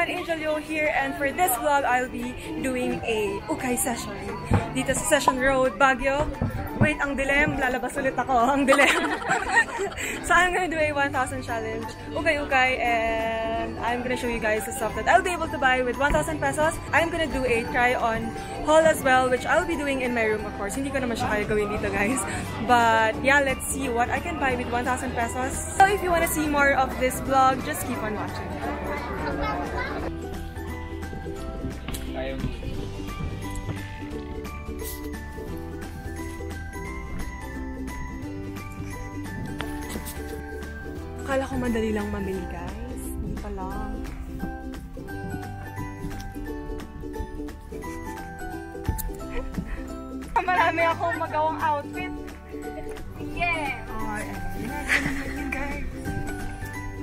everyone, Angel Yo here, and for this vlog, I'll be doing a ukay session dito sa Session Road, Baguio. Wait, ang dilim. Lalabas ulit ako. Ang dilim. So I'm gonna do a 1,000 challenge, ukay-ukay, and I'm gonna show you guys the stuff that I'll be able to buy with 1,000 pesos. I'm gonna do a try-on haul as well, which I'll be doing in my room, of course. Hindi ko naman siya kaya gawin dito, guys. But yeah, let's see what I can buy with 1,000 pesos. So if you wanna see more of this vlog, just keep on watching. Akala ko madali lang mamili, guys. Hindi pa lang. Marami akong magawang outfit. Yeah! Oh, ayun, guys.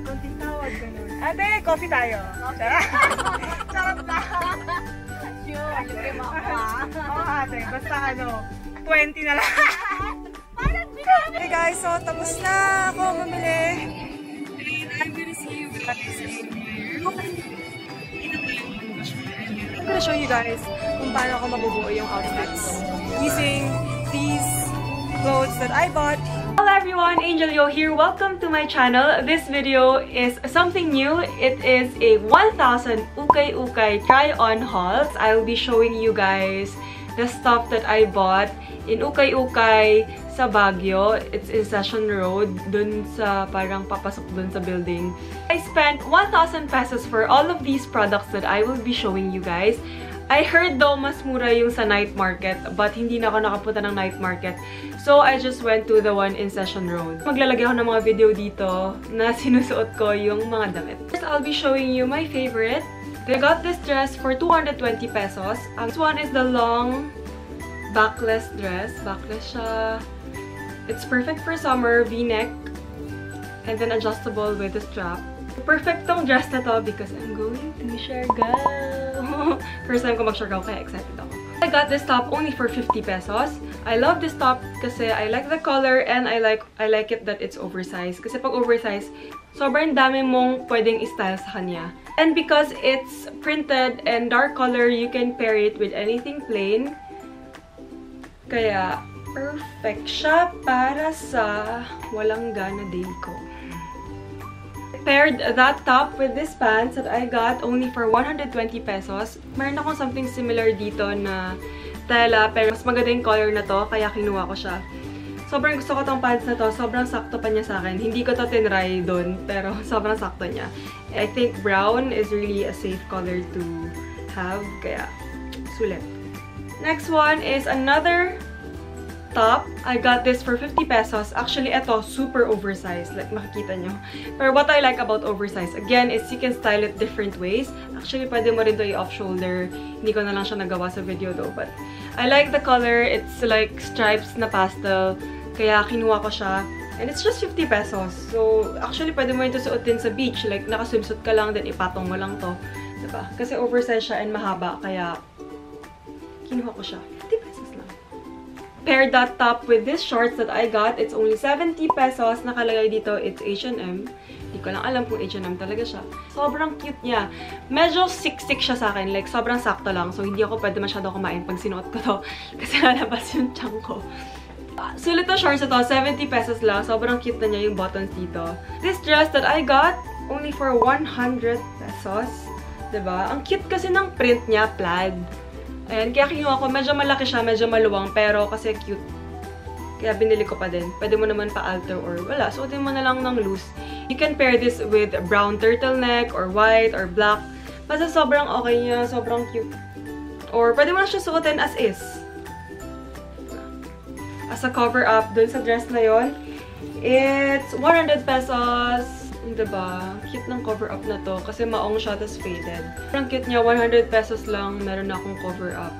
Konting tawag, ganun. Ate, coffee tayo. Charot na. Sure, libre mo ako, ha? Oo, ate. Basta 20 na lang. Okay, guys. So, tapos na ako mamili. I'm gonna see you guys here. I'm gonna show you guys kung paano ako mabubuo yung outfits using these clothes that I bought. Hello everyone, Angel Yo here. Welcome to my channel. This video is something new. It is a 1,000 ukay-ukay try-on hauls. I will be showing you guys the stuff that I bought in ukay-ukay sa Baguio. It's in Session Road, dun sa parang papasok dun sa building. I spent 1,000 pesos for all of these products that I will be showing you guys. I heard daw mas mura yung sa night market, but hindi na ako nakapunta ng night market. So I just went to the one in Session Road. Maglalagay ako ng mga video dito na sinusuot ko yung mga damit. First, I'll be showing you my favorite. I got this dress for 220 pesos. This one is the long backless dress. Backless siya. It's perfect for summer, V-neck, and then adjustable with a strap. Perfect tong dress na to because I'm going to Siargao. First time ko mag-Siargao, kaya excited ako. I got this top only for 50 pesos. I love this top kasi I like the color and I like it that it's oversized. Kasi pag oversized, sobrang dami mong pwedeng i-style sa kanya. And because it's printed and dark color, you can pair it with anything plain. Kaya perfect siya para sa walang gana day ko. Paired that top with this pants that I got only for 120 pesos. Meron akong something similar dito na tela, pero mas maganda yung color na to, kaya kinuha ko siya. Sobrang gusto ko tong pants na to. Sobrang sakto pa niya sa akin. Hindi ko to tinry doon, pero sobrang sakto niya. I think brown is really a safe color to have, kaya sulit. Next one is another top. I got this for 50 pesos. Actually, ito, super oversized. Like, makikita nyo. Pero what I like about oversized, again, is you can style it different ways. Actually, pwede mo rin ito i-off-shoulder. Hindi ko na lang siya nagawa sa video though. But I like the color. It's like stripes na pastel. Kaya kinuha ko siya. And it's just 50 pesos. So, actually, pwede mo ito suotin sa beach. Like, nakaswimsuit ka lang, then ipatong mo lang to. Diba? Kasi oversized siya and mahaba. Kaya, kinuha ko siya. 50 pesos lang. Pair that top with this shorts that I got. It's only 70 pesos. Nakalagay dito, it's H&M. Hindi ko lang alam kung H&M talaga siya. Sobrang cute niya. Medyo siksik siya sa akin. Like, sobrang sakto lang. So, hindi ako pwede masyado kumain pag sinuot ko to. Kasi lalabas yung tiyan ko. Sulit na shorts ito. 70 pesos lang. Sobrang cute na niya yung buttons dito. This dress that I got, only for 100 pesos. Diba? Ang cute kasi ng print niya, plaid. Ayan, kaya kinuha ko. Medyo malaki siya, medyo maluwang, pero kasi cute. Kaya binili ko pa din. Pwede mo naman pa-alter or wala. Suotin mo na lang ng loose. You can pair this with brown turtleneck or white or black. Basta sobrang okay niya, sobrang cute. Or pwede mo na siya suotin as is. As a cover-up dun sa dress na yon. It's 100 pesos. Diba? Cute ng cover-up na to. Kasi maong siya, tas faded. Ang cute niya, 100 pesos lang. Meron akong cover-up.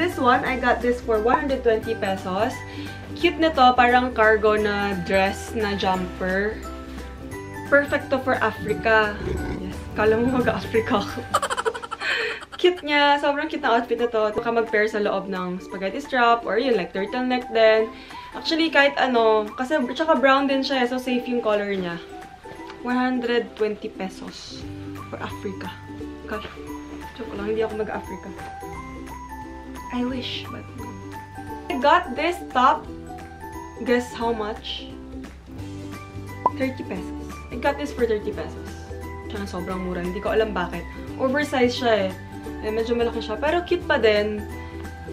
This one, I got this for 120 pesos. Cute nito, parang cargo na dress na jumper. Perfect to for Africa. Yes, kala mo mag-Africa ako. Cute niya. Sobrang cute na outfit na to. Baka mag-pair sa loob ng spaghetti strap or yun, like turtleneck din. Actually, kahit ano, kasi tsaka brown din siya, so safe yung color niya. 120 pesos for Africa. Gosh, joke lang, hindi ako mag-Africa. I wish, but no. I got this top. Guess how much? 30 pesos. I got this for 30 pesos. Siya na sobrang mura. Hindi ko alam bakit. Oversized siya eh. Medyo malaki siya. Pero cute pa din.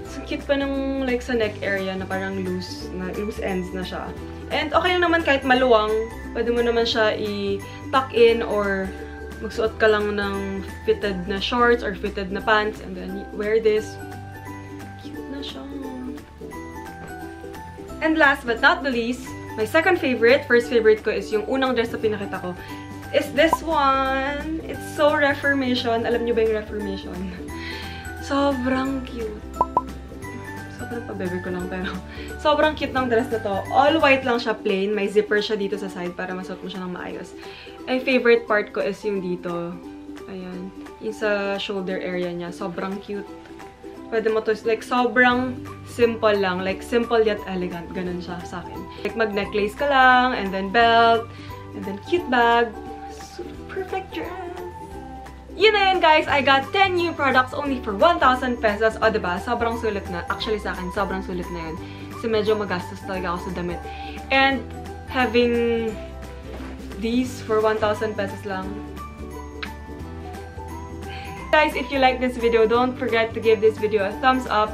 So, cute pa nung like sa neck area na parang loose ends na siya. And okay lang naman kahit maluwang. Pwede mo naman siya i-tuck in or magsuot ka lang ng fitted na shorts or fitted na pants and then wear this. Cute na siya. And last but not the least, my second favorite, first favorite ko is yung unang dress na pinakita ko, is this one. It's so Reformation. Alam niyo ba yung Reformation? Sobrang cute. Sobrang pabebe ko lang pero sobrang cute ng dress na to. All white lang siya, plain. May zipper siya dito sa side para masuot mo siya ng maayos. Ang favorite part ko is yung dito. Ayan. Yung sa shoulder area niya. Sobrang cute. Pwede mo to, like, sobrang simple lang. Like, simple yet elegant. Ganun siya sa akin. Like, mag-necklace ka lang, and then belt, and then cute bag. Perfect dress! Yun na yun, guys! I got 10 new products only for 1,000 pesos. O, diba? Sobrang sulit na. Actually, sa akin, sobrang sulit na yun. Kasi medyo magastos talaga ako sa damit. And, having these for 1,000 pesos lang. Guys, if you like this video, don't forget to give this video a thumbs up.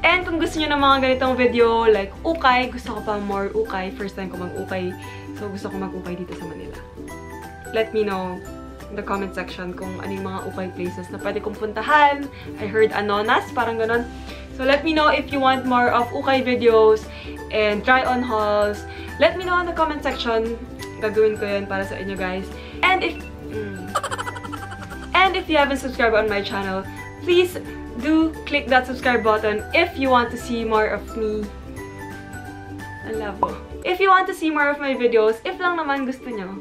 And kung gusto niyo ng mga ganitong video, like ukay, gusto ko pa more ukay. First time ko mag-ukay. So, gusto ko mag-ukay dito sa Manila. Let me know in the comment section kung anong mga ukay places na pwede kong puntahan. I heard Anonas, parang ganon. So, let me know if you want more of ukay videos and try-on hauls. Let me know in the comment section. Gagawin ko yun para sa inyo, guys. And if you haven't subscribed on my channel, please do click that subscribe button if you want to see more of me. Ang labo. If you want to see more of my videos, if lang naman gusto nyo,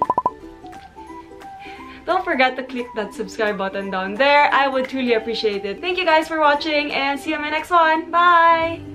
don't forget to click that subscribe button down there. I would truly appreciate it. Thank you guys for watching and see you in my next one. Bye!